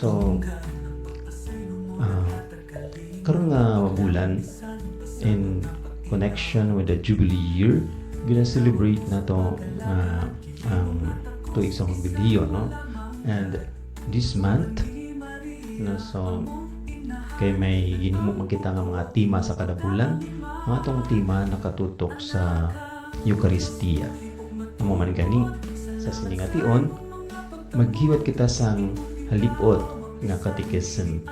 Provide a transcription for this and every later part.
So uh, karon nga bulan in connection with the Jubilee year, gina-celebrate na to ang tuig sa Jubileo, no? And this month, no, so kay may ginhimo makita nga mga tema sa kada bulan. Ang atong tema nakatutok sa Eucharistia. Amo man gani sa siningation, maghiwat kita sang halipot nga catechism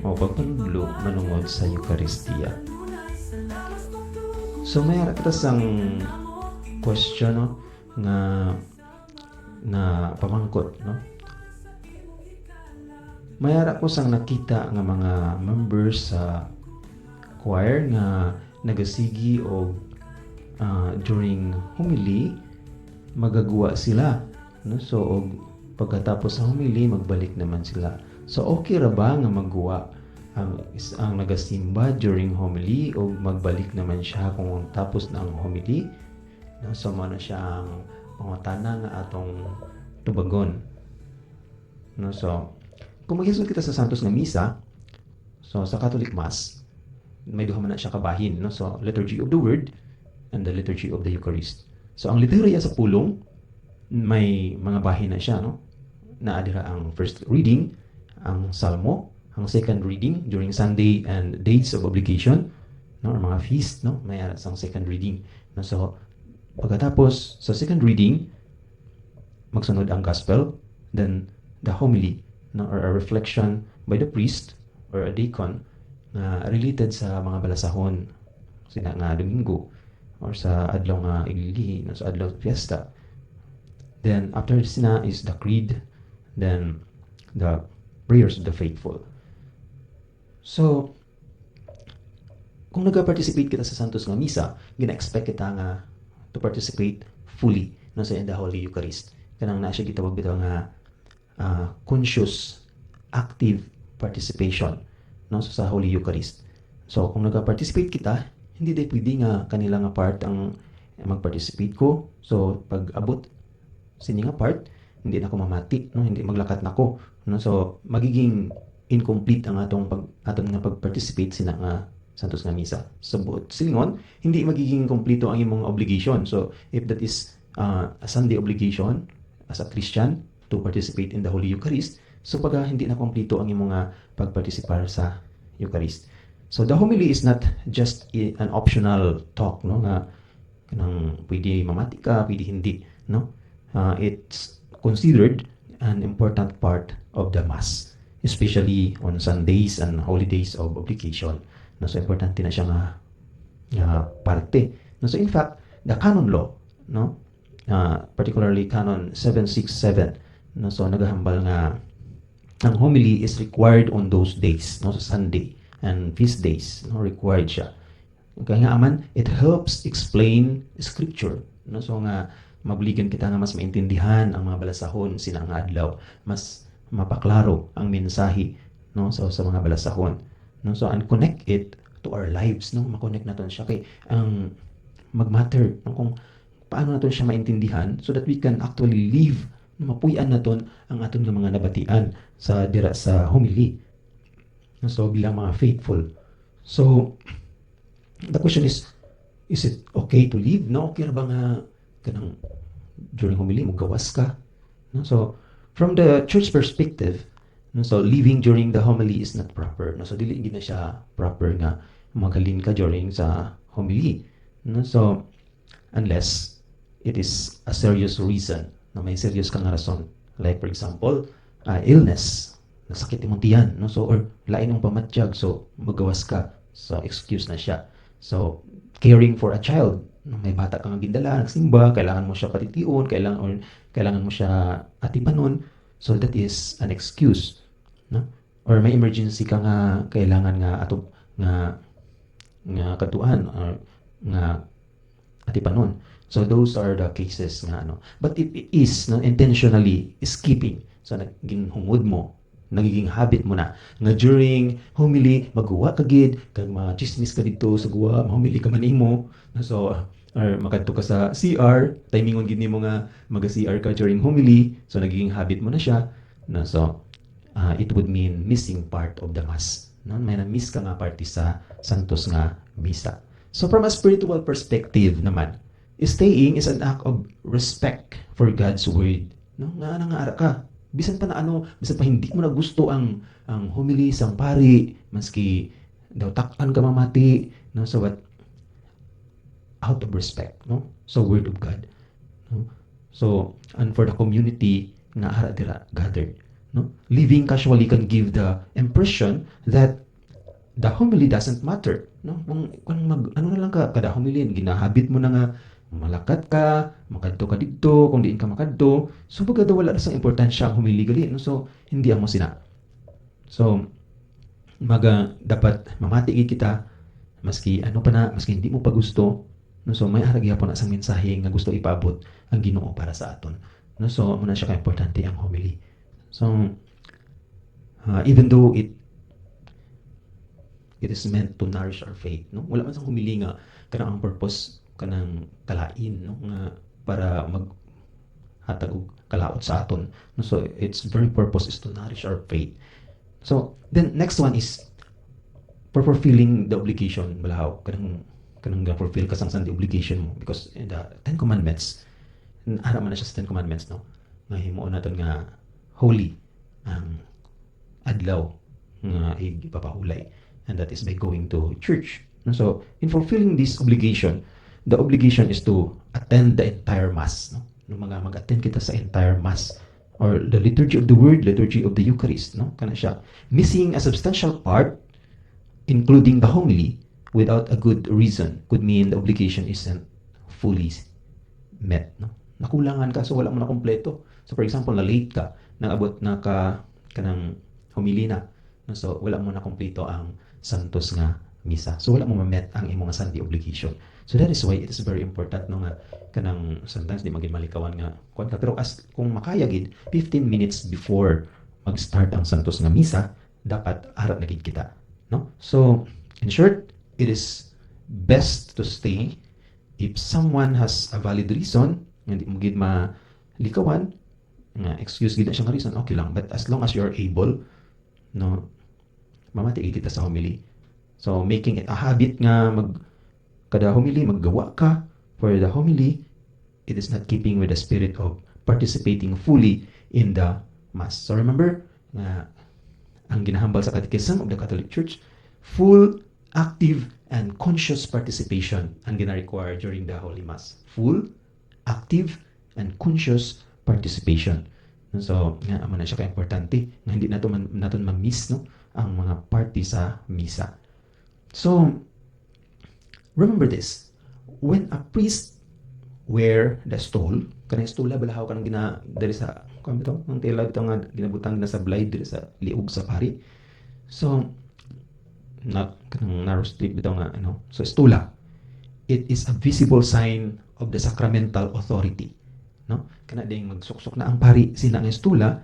o pagpanudlo manungod sa Eucharistia. So may kita sang question, no, na pamangkot, no. Mayara ko sang nakita nga mga members sa choir nga nagasigi o during homily magagawa sila, no. So og pagkatapos sa homily magbalik naman sila. So okay ra ba nga magguwa ang nagasimba during homily o magbalik naman siya kung tapos na ang homily, no? So mano siya ang pangutana nga atong tubagon, no. So kung maghisod kita sa Santos nga Misa, so sa Catholic Mass, may duha man na siya kabahin, no? So Liturgy of the Word and the Liturgy of the Eucharist. So ang liturya sa pulong, may mga bahin na siya, no? Naadira ang first reading, ang Salmo, ang second reading during Sunday and days of obligation, no? Or mga feast, no? May aras ang second reading, no? So pagkatapos sa second reading, magsunod ang Gospel, then the homily, no, or a reflection by the priest or a deacon na related sa mga balasahon sila nga Domingo or sa adlaw nga Iglesia, no, sa adlaw fiesta. Then after this na is the creed, then the prayers of the faithful. So kung nag-participate kita sa Santos nga Misa, gina-expect kita nga to participate fully, no, sa the Holy Eucharist. Kanang na siya gitawag bitaw nga conscious, active participation, no, sa Holy Eucharist. So kung nag-participate kita, hindi dahil pwede nga kanila nga part ang mag-participate ko. So pag abot sini nga part, hindi na ako mamati, no, hindi maglakat na ko, no. So magiging incomplete ang aton nga pag-participate sina nga Santos nga Misa. So buot silingon, hindi magiging kompleto ang imong obligation. So if that is a Sunday obligation as a Christian to participate in the Holy Eucharist, so pag hindi na kompleto ang imong pagpartisipar sa Eucharist. So the homily is not just an optional talk, no, nga kanang pwede mamati ka, pwede hindi, no. It's considered an important part of the Mass, especially on Sundays and holidays of obligation. No, so importante na siya nga parte. No, so in fact, the canon law, no, particularly canon 767, no, so nagahambal nga ang homily is required on those days, no, sa Sunday and feast days, no, required siya. Kaya nga aman, it helps explain scripture, no. So nga mabuligan kita nga mas maintindihan ang mga balasahon sina nga adlaw, mas mapaklaro ang mensahe, no, so sa mga balasahon, no. So and connect it to our lives, no, ma-connect naton siya kay ang magmatter, no, kung paano naton siya maintindihan so that we can actually live, no, mapuy-an naton ang aton nga mga nabatian sa dira sa homily, no. So bilang mga faithful, so the question is it okay to live, no? Okay ra ba nga kanang during homily magawas ka, no? So from the church perspective, no, so living during the homily is not proper, no. So dili gid na siya proper nga magalin ka during sa homily, no. So unless it is a serious reason, no, may serious kang rason, like for example illness, nasakit imong tiyan, no, so or lain ang pamatyag, so magawas ka, so excuse na siya. So caring for a child, no, may bata kang gindala, nagsimba, kailangan mo siya patitiun, kailangan mo siya atipanon, so that is an excuse, no. Or may emergency ka nga kailangan nga ato nga katuan or nga atipanon, so those are the cases nga ano. But if it is, no, intentionally skipping, so naging hungod mo, nagiging habit mo na nga during homily magawa ka gid kag ma-chismis ka dito sa guwa, homily ka man imo, so or makadto ka sa CR, timingon gid nimo nga maga-CR ka during homily, so nagiging habit mo na siya, no. So it would mean missing part of the Mass. No? May na-miss ka nga parte sa Santos nga Misa. So from a spiritual perspective naman, staying is an act of respect for God's Word. No? Nga ara ka. Bisan pa na bisan pa hindi mo na gusto ang homily sang pari, maski daw takan ka mamati, no? So what? Out of respect, no? So Word of God. No? So, and for the community nga ara dira gathered, no? Living casually can give the impression that the homily doesn't matter, no? Kung ano na lang ka kada homily, ginahabit mo na nga malakat ka, makadto ka didto, kung diin ka makadto, so bagada wala na sang importansya ang homily gali, no? So hindi amo sina. So dapat mamati kita maski maski hindi mo pa gusto, no? So may ara gyapon na sang mensahe nga gusto ipaabot ang Ginoo para sa aton, no? So amo na siya ka importante ang homily. So even though it is meant to nourish our faith, no? Wala man sang homily nga kanang ang purpose kanang kalain, no? Nga para hatag og kalaot sa aton, no? So its very purpose is to nourish our faith. So then next one is for fulfilling the obligation. Balahaw kanang fulfill ka sang the obligation mo, because in the Ten Commandments, ara man na siya sa Ten Commandments, no? Nga himuon naton nga holy ang adlaw nga ipapahulay, and that is by going to church. So in fulfilling this obligation, the obligation is to attend the entire Mass, no? Mag-attend kita sa entire Mass, or the liturgy of the Word, liturgy of the Eucharist, no? Kana siya. Missing a substantial part, including the homily, without a good reason could mean the obligation isn't fully met, no? Nakulangan ka, so wala mo na kompleto. So for example, na late ka, nang-abot na kanang homily na, no? So wala mo na kompleto ang Santos nga Misa. So wala mo ma-met ang imong Sunday obligation. So that is why it is very important, no, nga kanang sometimes di magin malikawan nga kuan ka, pero kung makaya gid 15 minutes before mag-start ang Santos nga Misa, dapat ara na gid kita, no? So in short, it is best to stay if someone has a valid reason, hindi mo gid malikawan nga excuse gid na siya nga reason, okay lang, but as long as you're able, no, mamati kita sa homily. So making it a habit nga kada homily maggawa ka for the homily, it is not keeping with the spirit of participating fully in the Mass. So remember nga ang ginahambal sa Catechism of the Catholic Church, full, active, and conscious participation ang gina-require during the Holy Mass. Full, active, and conscious participation. So nga amo na siya ka-importante nga hindi naton ma-miss, no, ang mga party sa misa. So remember this, when a priest wear the stole, kanang stola balahaw kanang diri sa bitaw ang tela bitaw nga ginabutang na sa blade diri sa liog sa pari. So kanang narrow strip bitaw nga so stola, it is a visible sign of the sacramental authority, no? Kana ding magsuksok na ang pari sina nga stola,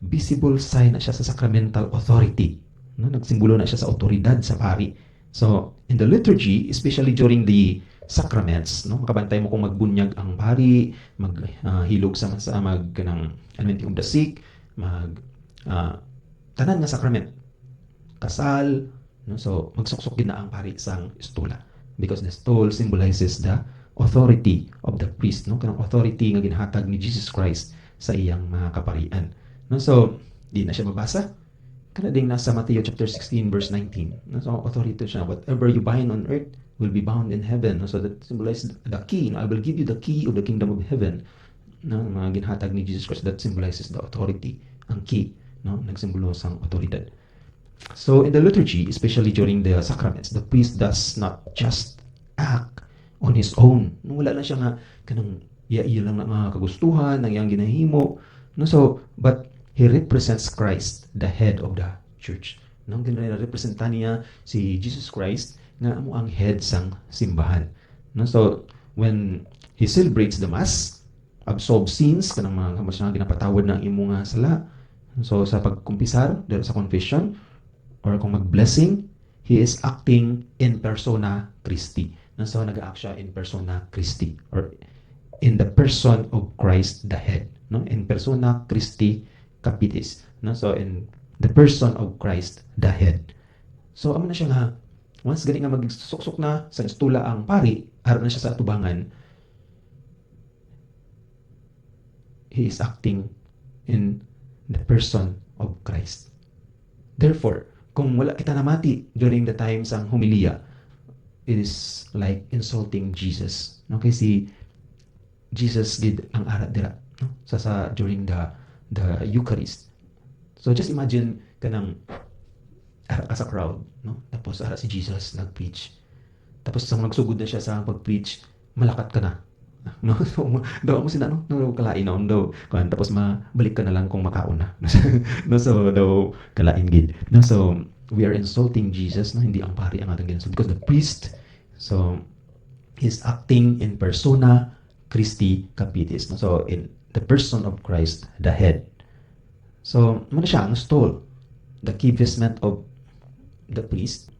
visible sign na siya sa sacramental authority, no? Nagsimbolo na siya sa autoridad sa pari. So in the liturgy, especially during the sacraments, no, makabantay mo kung magbunyag ang pari, maghilog sa kanang anointing of the sick, tanan nga sacrament, kasal, no? So magsuksok gid na ang pari sang stola, because the stole symbolizes the authority of the priest, no? Kanang authority nga ginhatag ni Jesus Christ sa iyang mga kaparian, no? So di na siya mabasa. Kana ding nasa Matthew chapter 16 verse 19. No? So authority siya, whatever you bind on earth will be bound in heaven. No? So that symbolizes the key. No? I will give you the key of the kingdom of heaven. No? Mga ginhatag ni Jesus Christ, that symbolizes the authority, ang key, no? Nagsimbolo sang otoridad. So in the liturgy, especially during the sacraments, the priest does not just act on his own. No? Wala na siya nga kanang iya lang na mga kagustuhan ng iyang ginahimo, no? So but he represents Christ, the head of the church. Nang gina-representa niya si Jesus Christ nga amo ang head sang simbahan. No? So when he celebrates the Mass, absolve sins kanang mga mas nga ginapatawad na imo nga sala. So sa pagkumpisar dahil sa confession or kung mag-blessing, he is acting in persona Christi. No? So nag-act siya in persona Christi, or in the person of Christ the head, no? In persona Christi Capitis, no? So in the person of Christ, the head. So amo na siya nga once gani nga magsuksok na sa istula ang pari, harap na siya sa atubangan, he is acting in the person of Christ. Therefore, kung wala kita namati during the time sang humilia, it is like insulting Jesus. No, kasi Jesus did ang ara dira, no? Sa during the Eucharist. So just imagine kanang ara ka sa crowd, no? Tapos ara si Jesus nag-preach. Tapos sa nagsugod na siya sa pag-preach, malakat ka na. No, so daw mo sina no kalain na daw kan tapos mabalik ka na lang kung makaon na. No, so daw kalain gid. No, so we are insulting Jesus, no, hindi ang pari ang atong ginsulti because the priest, so he's acting in persona Christi Capitis, no? So in the person of Christ, the head. So ano siya ang stole, the key vestment of the priest.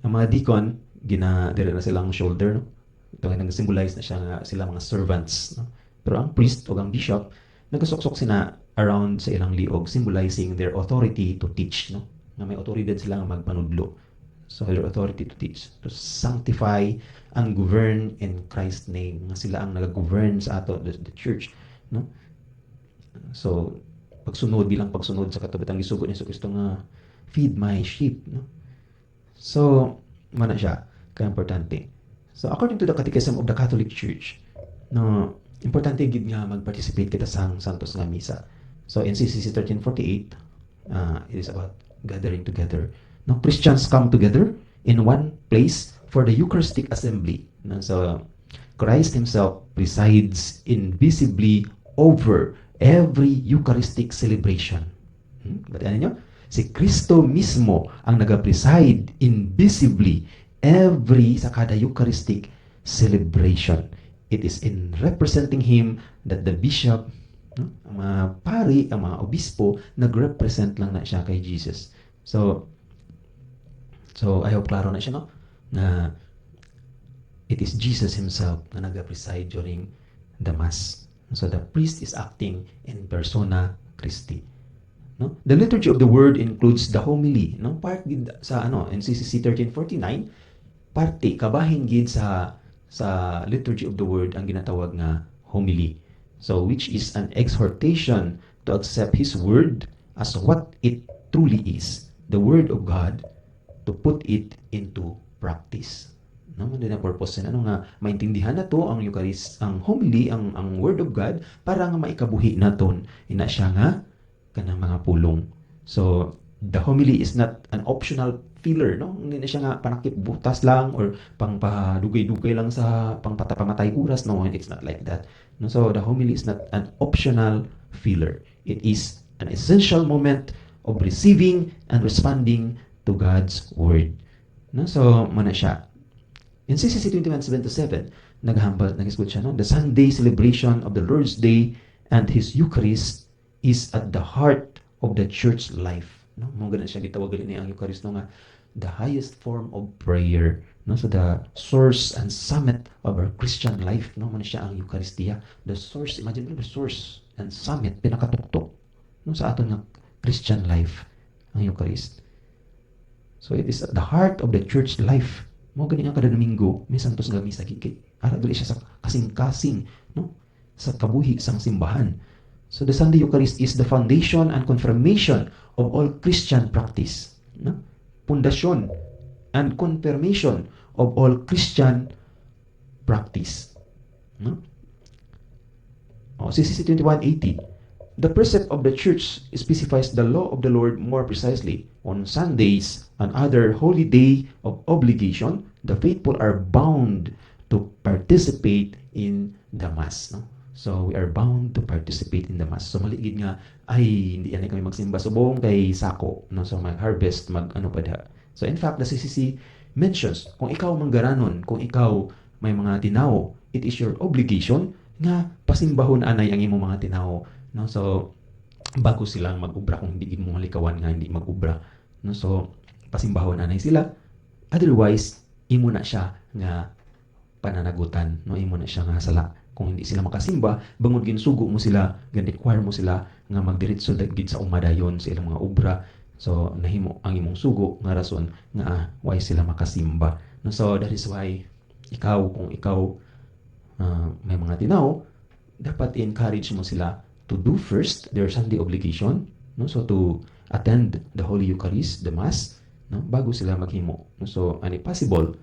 Ang mga deacon dire na silang shoulder, no? Ito nga nag-symbolize na siya nga sila mga servants, no? Pero ang priest o ang bishop nagasuksok sina around sa ilang liog, symbolizing their authority to teach, no? Na may autoridad sila nga magpanudlo. So their authority to teach, to sanctify and govern in Christ's name. Nga sila ang nag-govern sa ato, the church, no? So pagsunod bilang pagsunod sa katubitang gisugo ni Kristo nga feed my sheep, no? So mana siya ka importante. So according to the Catechism of the Catholic Church, no, importante gid nga mag-participate kita sa Santos nga Misa. So in CCC 1348, it is about gathering together. No, Christians come together in one place for the Eucharistic assembly. No, so Christ himself presides invisibly over every Eucharistic celebration. Batian niyo? Si Kristo mismo ang nag-preside invisibly sa kada Eucharistic celebration. It is in representing Him that the bishop, no, ang mga pari, ang mga obispo, nag-represent lang na siya kay Jesus. So I hope klaro na siya, no? Na it is Jesus himself na nag-preside during the Mass. So the priest is acting in persona Christi. No? The liturgy of the word includes the homily, no? Part gid sa in CCC 1349, parte kabahin gid sa liturgy of the word ang ginatawag nga homily. So which is an exhortation to accept his word as what it truly is, the word of God, to put it into practice. No, mo din ang purpose na nga maintindihan nato ang Eucharist, ang homily, ang word of God para nga maikabuhi naton ina siya nga kanang mga pulong. So the homily is not an optional filler, no? Hindi na siya nga panakip butas lang or pangpadugay-dugay lang sa pangpatapamatay oras. No, it's not like that. No, so the homily is not an optional filler. It is an essential moment of receiving and responding to God's word. No, so mana siya. In CCC 2177, nag-isgot siya, no? The Sunday celebration of the Lord's Day and His Eucharist is at the heart of the church life. No, mo ganun siya gitawag ni ang Eucharist, no, nga the highest form of prayer, no, so the source and summit of our Christian life, no, man siya ang Eucharistia, the source, imagine mo the source and summit, pinakatuktok, no, sa aton nga Christian life ang Eucharist. So it is at the heart of the church life. Mo gani nga kada Domingo may santos nga misa gid, ara dili siya sa kasing-kasing, no, sa kabuhi sang simbahan. So the Sunday Eucharist is the foundation and confirmation of all Christian practice, no? Pundasyon and confirmation of all Christian practice, no? CCC 2180, the precept of the church specifies the law of the Lord more precisely. On Sundays and other holy day of obligation, the faithful are bound to participate in the Mass, no? So we are bound to participate in the Mass. So maligid nga ay hindi yan kami magsimba subong kay sako, no? So mag-harvest, mag-ano pa da. So in fact, the CCC mentions kung ikaw manggaranon, kung ikaw may mga tinaw, it is your obligation nga pasimbahon anay ang imong mga tinaw, no? So bago silang mag-ubra, kung hindi mo malikawan nga hindi mag-ubra, no? So pasimbahon anay sila, otherwise imo na siya nga pananagutan, no? Imo na siya nga sala. Kung hindi sila makasimba, bangod ginsugo mo sila, gan-require mo sila nga magdiretso gid sa umadayon sa ilang mga obra, So nahimo ang imong sugo nga rason nga why sila makasimba. No, so that is why kung ikaw may mga tinaw, dapat i-encourage mo sila to do first their Sunday obligation, no? So to attend the Holy Eucharist, the Mass, no? Bago sila maghimo. No? So ani possible,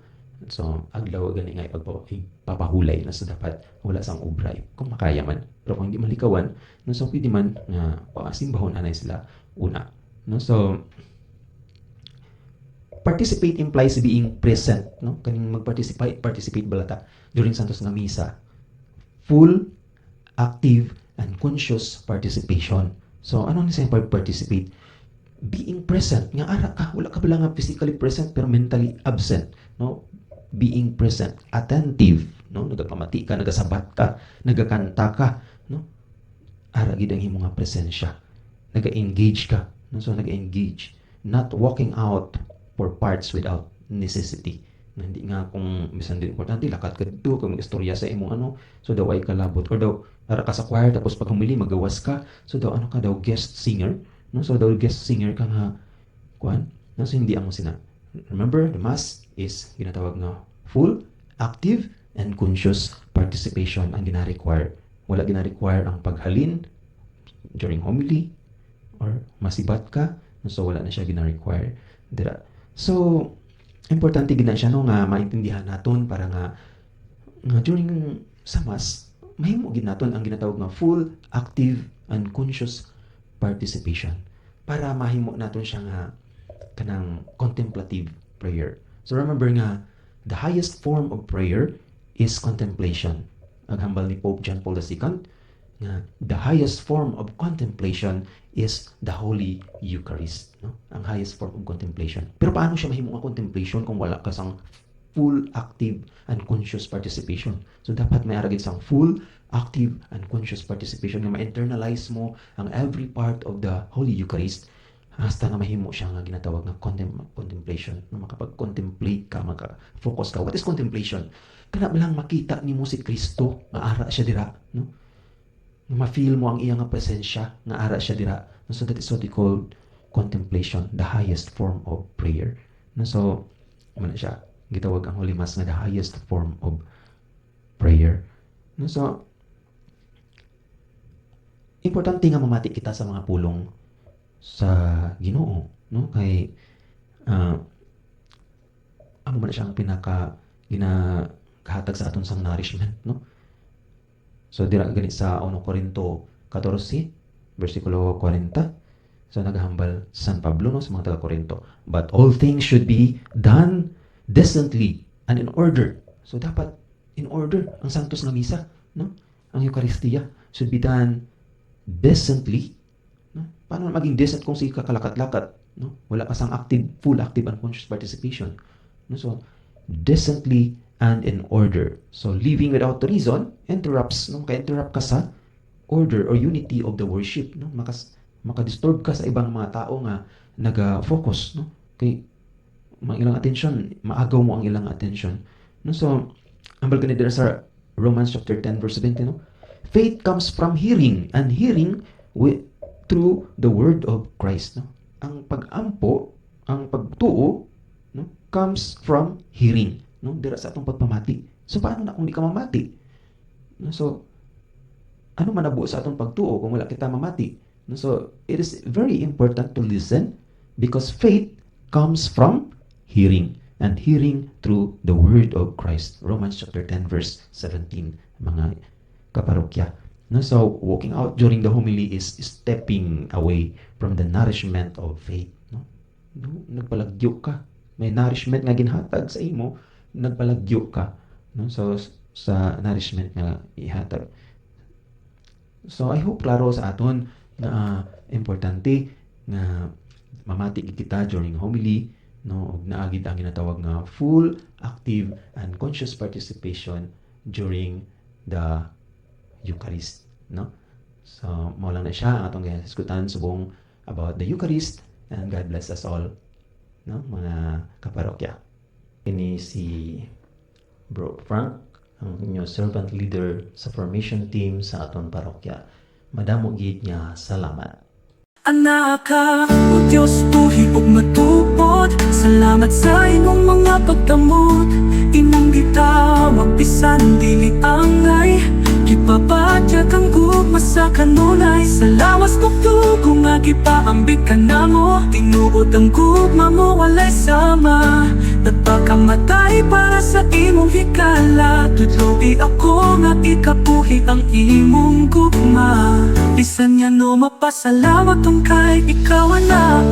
so aglaw gani nga ipapahulay na so dapat wala sang ubray kung makaya man. Pero kung hindi malikawan, no, so pwede man nga simbahon anay sila una. No? So participate implies being present, no? Kaning participate balata during Santos nga Misa. Full, active, and conscious participation. So ano ni sa participate? Being present. Nga ara ka, wala ka bala nga physically present pero mentally absent, no? Being present, attentive, no? Nagapamati ka, nagasabat ka, nagakanta ka, no? Ara gid ang imong nga presensya. Naga-engage ka, no? So naga-engage, not walking out for parts without necessity. Na hindi nga kung bisan din importante lakat ka dito kung istorya sa imong ano, so daw ay kalabot or daw ara ka sa choir tapos pag humili magawas ka, so daw ano ka daw guest singer, no? So daw guest singer ka nga kuan, no? So hindi amo sina. Remember, the Mass is ginatawag nga full, active, and conscious participation ang gina-require. Wala gina-require ang paghalin during homily or masibat ka, no? So wala na siya gina-require. So importante gid na siya no nga maintindihan naton para nga during sa Mass mahimo gid naton ang ginatawag nga full, active, and conscious participation para mahimo naton siya nga kanang contemplative prayer. So remember nga the highest form of prayer is contemplation. Aghambal ni Pope John Paul II nga the highest form of contemplation is the Holy Eucharist, no? Ang highest form of contemplation. Pero paano siya mahimo nga contemplation kung wala ka sang full, active, and conscious participation? So dapat may aragid sang full, active, and conscious participation nga ma-internalize mo ang every part of the Holy Eucharist hasta na mahimo siya nga ginatawag nga contemplation. No? Makapag-contemplate ka, maka-focus ka. What is contemplation? Kana lang makita nimo si Kristo nga ara siya dira, no? Ma-feel mo ang iyang presensya nga ara siya dira. So that is what we call contemplation, the highest form of prayer. No, so ano siya gitawag ang Holy Mass nga the highest form of prayer. No, so importante nga mamati kita sa mga pulong sa Ginoo, no? Kay amo man siya ang pinaka ginakahatag sa aton sang nourishment, no? So dira gani sa 1 Corinto 14 versikulo 40. So naghambal San Pablo no sa mga taga Corinto, but all things should be done decently and in order. So dapat in order ang Santos nga Misa, no? Ang Eucharistia should be done decently, no? Paano maging decent kung sige ka kalakat-lakat, no? Wala ka sang full active and conscious participation, no? So decently and in order. So living without reason interrupts, no? Ka-interrupt ka sa order or unity of the worship, no? Maka-disturb ka sa ibang mga tao nga naga-focus, no? Kay ilang attention, maagaw mo ang ilang attention, no? So ambal kanina dira sa Romans chapter 10 verse 17, no? Faith comes from hearing, and hearing through the word of Christ, no? Ang pag-ampo, ang pagtuo, no, comes from hearing, no? Dira sa atong pagpamati. So paano na kung di ka mamati? No? So ano man nabuo sa atong pagtuo kung wala kita mamati? No? So it is very important to listen because faith comes from hearing, and hearing through the word of Christ. Romans chapter 10 verse 17, mga kaparokya. No? So walking out during the homily is stepping away from the nourishment of faith, no? No? Nagpalagyo ka, may nourishment nga ginhatag sa imo, nagpalagyo ka, no? So sa nourishment nga ihatag. So I hope klaro sa aton na importante nga mamati kita during homily, no? Og naagid ang ginatawag nga full, active, and conscious participation during the Eucharist, no? So mao lang na siya ang atong giskutan subong about the Eucharist, and God bless us all, no? Mga kaparokya. Ini si Bro Frank, ang inyong servant leader sa formation team sa aton parokya. Madamo gid nga salamat. Anaka, o Diyos buhi ug matupod, salamat sa imong mga pagdamot. Imong gitawag bisan dili angay, gipapadyag ang gugma sa kanunay. Sa lawas tuktugo nga gipaambig ka namo, tinuod ang gugma mo walay sama. Nagpakamatay para sa imong hikala, tudloy ako nga ikabuhi ang imong gugma. Bisan nga no mapasalamat tong kay ikaw na